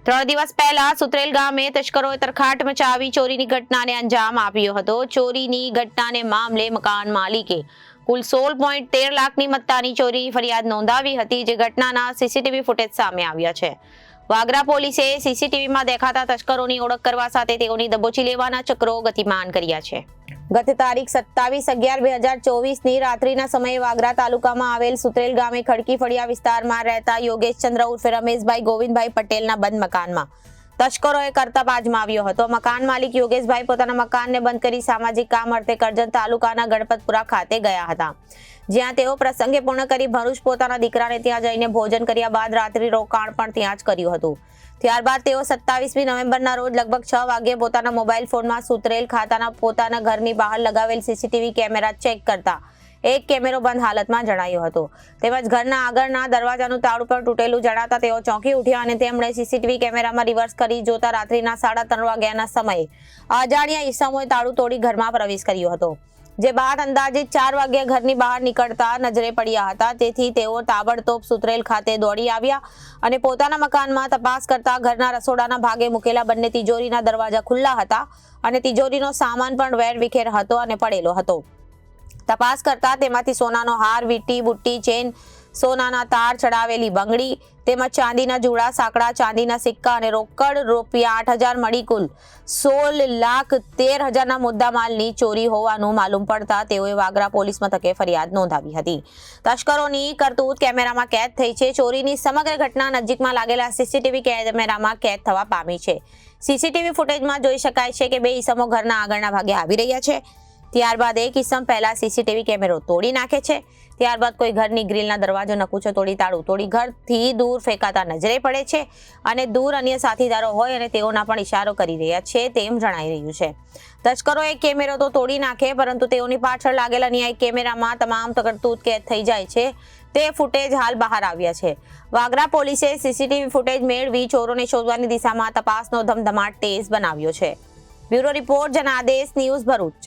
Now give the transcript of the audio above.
3 દિવસ પહેલા સુત્રેલ ગામે તસ્કરોએ તરખાટ મચાવી ચોરીની ઘટનાને અંજામ આપ્યો હતો. ચોરીની ઘટનાને મામલે મકાન માલિકે કુલ 16.13 લાખની મત્તાની ચોરીની ફરિયાદ નોંધાવી હતી, જે ઘટનાના સીસીટીવી ફૂટેજ સામે આવ્યા છે. વાગરા પોલીસે સીસીટીવીમાં દેખાતા તસ્કરોની ઓળખ કરવા સાથે તેઓની દબોચી લેવાના ચક્રો ગતિમાન કર્યા છે. ગત તારીખ 27/11/2024ની રાત્રિના સમયે વાગરા તાલુકામાં આવેલ સુત્રેલ ગામે ખડકી ફળિયા વિસ્તારમાં રહેતા યોગેશ ચંદ્ર ઉર્ફે રમેશભાઈ ગોવિંદભાઈ પટેલના બંધ મકાનમાં તસ્કરોએ કરતબ આજમાવ્યો હતો. મકાન માલિક યોગેશભાઈ પોતાના મકાનને બંધ કરી સામાજિક કામ અર્થે કરજણ તાલુકાના ગણપતપુરા ખાતે ગયા હતા, જ્યાં તેઓ પ્રસંગે પૂર્ણ કરી ભરૂચ પોતાના દીકરાને ત્યાં જઈને ભોજન કર્યા બાદ રાત્રિ રોકાણ પણ ત્યાં જ કર્યું હતું. ત્યારબાદ તેઓ 27મી નવેમ્બરના રોજ લગભગ 6 વાગ્યે પોતાના મોબાઈલ ફોનમાં સુત્રેલ ખાતાના પોતાના ઘરની બહાર લગાવેલ સીસીટીવી કેમેરા ચેક કરતા એક કેમેરો બંધ હાલતમાં જણાયો હતો. તેમજ ઘરના આગળના દરવાજાનું તાળું પણ તૂટેલું જણાતા તેઓ ચોંકી ઉઠ્યા અને તેમણે સીસીટીવી કેમેરામાં રિવર્સ કરી જોતા રાત્રિના 3:30 વાગ્યાના સમયે અજાણ્યા ઈસમોએ તાળું તોડી ઘરમાં પ્રવેશ કર્યો હતો, જે બાદ અંદાજિત 4 વાગ્યે ઘરની બહાર નીકળતા નજરે પડ્યા હતા. તેથી તેઓ તાબડતોબ સુત્રેલ ખાતે દોડી આવ્યા અને પોતાના મકાનમાં તપાસ કરતા ઘરના રસોડાના ભાગે મૂકેલા બંને તિજોરીના દરવાજા ખુલ્લા હતા અને તિજોરીનો સામાન પણ વેરવિખેર હતો અને પડેલો હતો. તપાસ કરતા તેમાંથી સોનાનો હાર, વીંટી, બુટ્ટી, ચેન, સોનાના તાર, ચડાવેલી બંગડી તેમજ ચાંદીના જુડા, સાંકડા, ચાંદીના સિક્કા અને રોકડ રૂપિયા 8,000 મળી કુલ 16,13,000ના મુદ્દામાલની ચોરી હોવાનું માલુમ પડતા તેઓએ વાગરા પોલીસ મથકે ફરિયાદ નોંધાવી હતી. તસ્કરોની કરતૂત કેમેરામાં કેદ થઈ છે. ચોરીની સમગ્ર ઘટના નજીકમાં લાગેલા સીસીટીવી કેમેરામાં કેદ થવા પામી છે. સીસીટીવી ફૂટેજમાં જોઈ શકાય છે કે બે ઈસમો ઘરના આગળના ભાગે આવી રહ્યા છે. ત્યારબાદ એક ઈસમ પહેલા સીસીટીવી કેમેરો તોડી નાખે છે. ત્યારબાદ કોઈ ઘરની ગ્રીલના દરવાજો નકુચો તોડી તાળું તોડી ઘરથી દૂર ફેંકાતા નજરે પડે છે અને દૂર અન્ય સાથીદારો હોય અને તેઓના પણ ઇશારો કરી રહ્યા છે તેમ જણાઈ રહ્યું છે. તસ્કરો એક કેમેરો તો તોડી નાખે, પરંતુ તેઓની પાછળ લાગેલા અન્ય એક કેમેરામાં તમામ કરતૂત કેદ થઈ જાય છે. તે ફૂટેજ હાલ બહાર આવ્યા છે. વાગરા પોલીસે સીસીટીવી ફૂટેજ મેળવી ચોરોને શોધવાની દિશામાં તપાસનો ધમધમાટ તેજ બનાવ્યો છે. Bureau report, Janadesh news, Bharuch.